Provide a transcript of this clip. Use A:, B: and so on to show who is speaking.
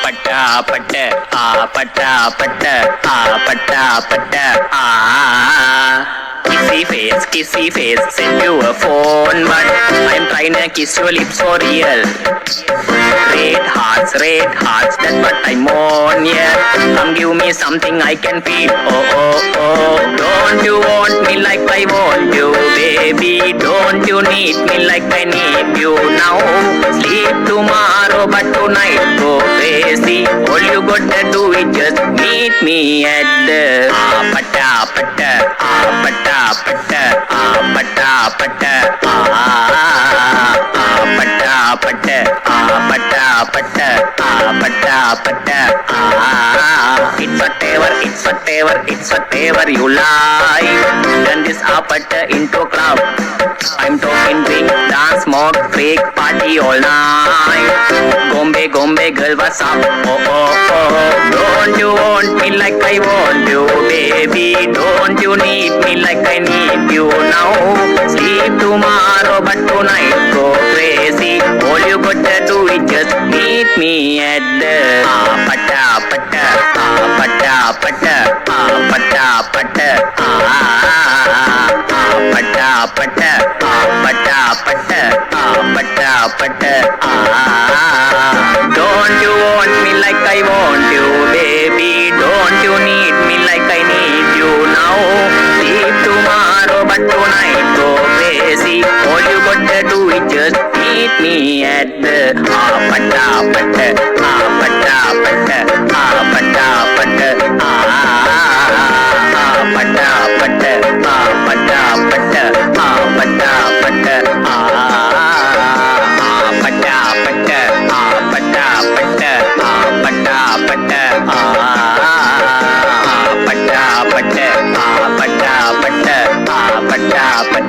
A: பட்ட பட்ட பட்ட பட்ட பட்ட பட்ட kissy face, send you a phone, but I'm trying to kiss your lips for real. Red hearts, that's what I'm on, yeah. Come give me something I can feel, oh, oh, oh. Don't you want me like I want you, baby? Don't you need me like I need you now? Sleep tomorrow, but tonight go crazy. All you gotta do is just meet me at the pata pata pata pata pata pata pata pata pata pata pata pata it's whatever you like. Turn this apata into a club. I'm talking drink, dance, smoke, freak, party all night. Gombe girl, what's up? Oh, oh, oh. Don't you want me like I want you, baby? Don't you need me like I need you now? Sleep tomorrow, but tonight go crazy. All you gotta do is just meet me at the pata pata pata pata pata pata pata pata pata pata pata pata. Don't you want me like I want you, baby? Don't you need me like I need you now? Sleep tomorrow, but tonight go crazy. All you gotta do is just meet me at the pata pata pata pata pata pata pata pata pata pata pata pata pata